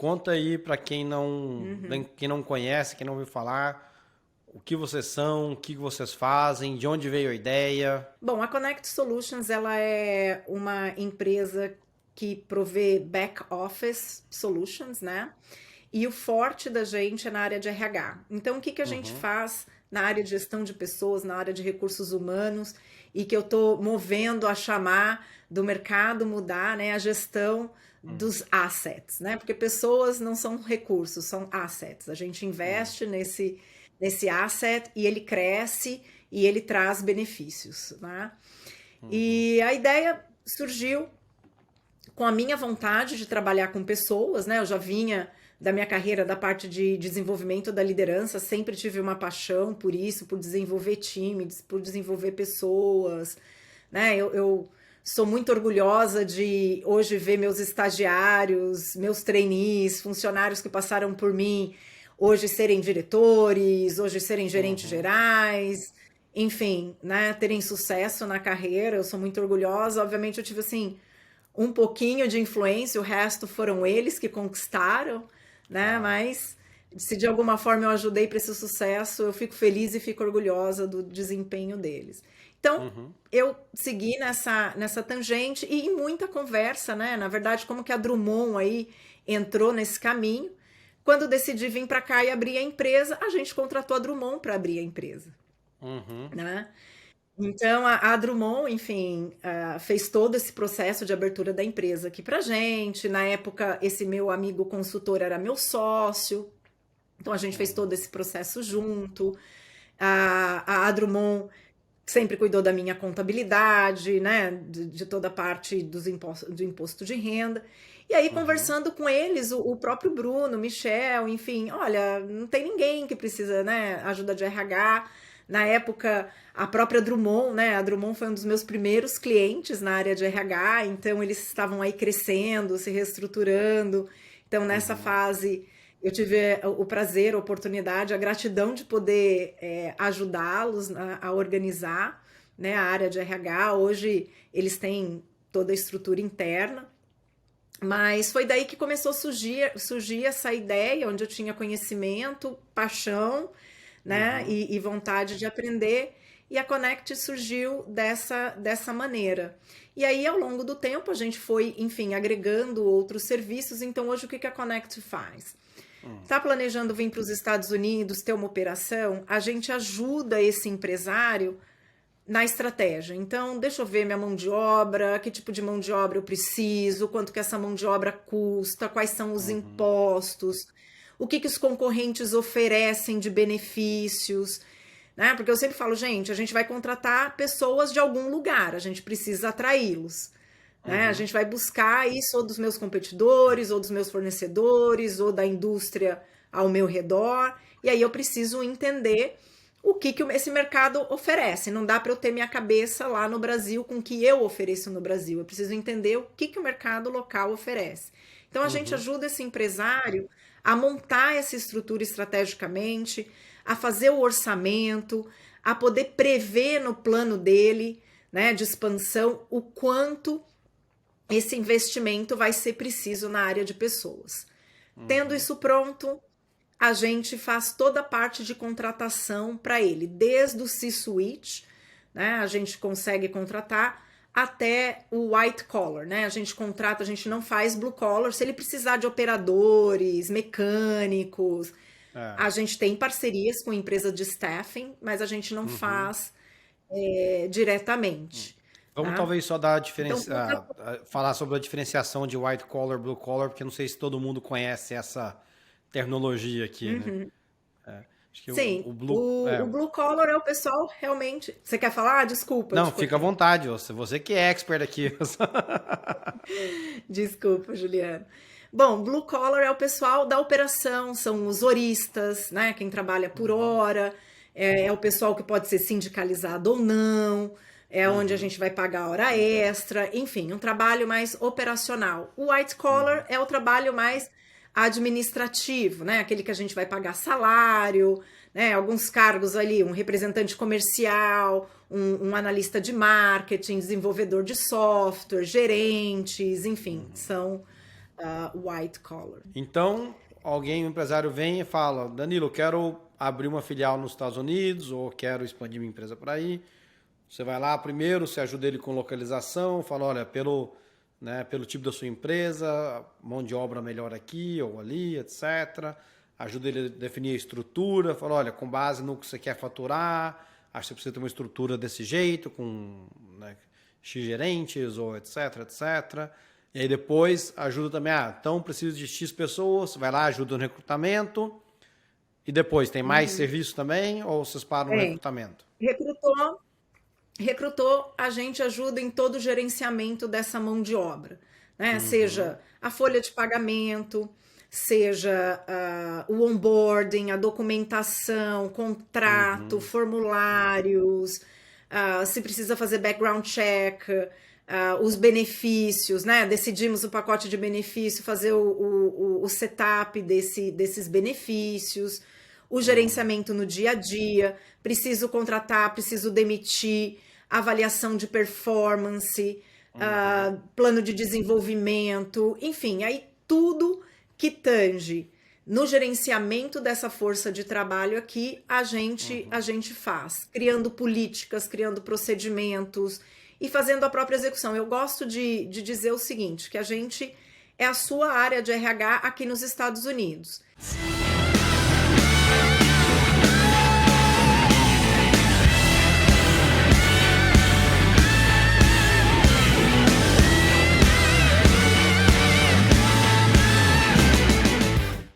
conta aí para Uhum. quem não conhece, quem não ouviu falar, o que vocês são, o que vocês fazem, de onde veio a ideia. Bom, a Connect Solutions, ela é uma empresa que provê back office solutions, né? E o forte da gente é na área de RH. Então, o que que a gente Uhum, faz na área de gestão de pessoas, na área de recursos humanos, e que eu estou movendo a chamar do mercado mudar, né, a gestão uhum, dos assets, né? Porque pessoas não são recursos, são assets. A gente uhum, investe nesse asset e ele cresce e ele traz benefícios, né? uhum, E a ideia surgiu com a minha vontade de trabalhar com pessoas, né? Eu já vinha da minha carreira da parte de desenvolvimento da liderança, sempre tive uma paixão por isso, por desenvolver times, por desenvolver pessoas, né? Eu sou muito orgulhosa de hoje ver meus estagiários, meus trainees, funcionários que passaram por mim, hoje serem diretores, hoje serem gerentes uhum, gerais, enfim, né? Terem sucesso na carreira. Eu sou muito orgulhosa. Obviamente, eu tive assim um pouquinho de influência, o resto foram eles que conquistaram, né? claro. Mas se de alguma forma eu ajudei para esse sucesso, eu fico feliz e fico orgulhosa do desempenho deles. Então, Uhum, eu segui nessa tangente e em muita conversa, né? Na verdade, como que a Drummond aí entrou nesse caminho. Quando decidi vir para cá e abrir a empresa, a gente contratou a Drummond para abrir a empresa, uhum, né? Então, a Drummond, enfim, fez todo esse processo de abertura da empresa aqui pra gente. Na época, esse meu amigo consultor era meu sócio, então a gente fez todo uhum, esse processo junto. A Drummond sempre cuidou da minha contabilidade, né, de toda a parte do imposto de renda. E aí, uhum, conversando com eles, o próprio Bruno, Michel, enfim, olha, não tem ninguém que precisa, né, ajuda de RH. Na época, a própria Drummond, né, a Drummond foi um dos meus primeiros clientes na área de RH, então eles estavam aí crescendo, se reestruturando. Então, nessa uhum, fase, eu tive o prazer, a oportunidade, a gratidão de poder ajudá-los a organizar, né, a área de RH. Hoje eles têm toda a estrutura interna, mas foi daí que começou a surgir essa ideia, onde eu tinha conhecimento, paixão, né, uhum, e vontade de aprender, e a Connect surgiu dessa maneira. E aí, ao longo do tempo, a gente foi, enfim, agregando outros serviços. Então, hoje, o que a Connect faz? uhum, Está planejando vir para os Estados Unidos, ter uma operação, a gente ajuda esse empresário na estratégia. Então, deixa eu ver minha mão de obra, que tipo de mão de obra eu preciso, quanto que essa mão de obra custa, quais são os uhum, impostos, o que os concorrentes oferecem de benefícios, né? Porque eu sempre falo, gente, a gente vai contratar pessoas de algum lugar, a gente precisa atraí-los. Né? A uhum, gente vai buscar isso ou dos meus competidores, ou dos meus fornecedores, ou da indústria ao meu redor. E aí eu preciso entender o que esse mercado oferece. Não dá para eu ter minha cabeça lá no Brasil com o que eu ofereço no Brasil. Eu preciso entender o que o mercado local oferece. Então a gente uhum, ajuda esse empresário a montar essa estrutura estrategicamente, a fazer o orçamento, a poder prever no plano dele, né, de expansão, o quanto esse investimento vai ser preciso na área de pessoas. Tendo uhum, isso pronto, a gente faz toda a parte de contratação para ele, desde o C-suite, né? A gente consegue contratar até o white collar, né? A gente contrata, a gente não faz blue collar. Se ele precisar de operadores, mecânicos, é, a gente tem parcerias com empresas de staffing, mas a gente não uhum. faz diretamente, Vamos tá? talvez só dar a Então, diferença, falar sobre a diferenciação de white collar, blue collar, porque não sei se todo mundo conhece essa terminologia aqui, né? uhum. Acho que Sim, o blue, o blue collar é o pessoal realmente. Você quer falar? Ah, desculpa, eu não, te fica à cortei. vontade, você que é expert aqui. Desculpa, Juliana. Bom, blue collar é o pessoal da operação, são os horistas, né? Quem trabalha por Uhum, hora, é o pessoal que pode ser sindicalizado ou não, é onde a uhum, gente vai pagar hora extra, enfim, um trabalho mais operacional. O white collar uhum, é o trabalho mais administrativo, né? Aquele que a gente vai pagar salário, né? Alguns cargos ali, um representante comercial, um analista de marketing, desenvolvedor de software, gerentes, enfim, uhum. são white collar. Então, um empresário vem e fala, Danilo, eu quero abrir uma filial nos Estados Unidos ou quero expandir minha empresa para aí. Você vai lá primeiro, você ajuda ele com localização, fala, olha, pelo tipo da sua empresa, mão de obra melhor aqui ou ali, etc. Ajuda ele a definir a estrutura, fala, olha, com base no que você quer faturar, acho que você precisa ter uma estrutura desse jeito, com X gerentes ou etc, etc. E aí depois ajuda também, então preciso de X pessoas, vai lá, ajuda no recrutamento. E depois, tem mais serviço também ou vocês param no recrutamento? Recrutou, a gente ajuda em todo o gerenciamento dessa mão de obra, né? Seja a folha de pagamento, seja o onboarding, a documentação, contrato, formulários, se precisa fazer background check, os benefícios, né? Decidimos o pacote de benefício, fazer o setup desses benefícios, o gerenciamento no dia a dia, preciso contratar, preciso demitir, avaliação de performance, plano de desenvolvimento, enfim, aí tudo que tange no gerenciamento dessa força de trabalho aqui, a gente faz, criando políticas, criando procedimentos e fazendo a própria execução. Eu gosto de dizer o seguinte, que a gente é a sua área de RH aqui nos Estados Unidos.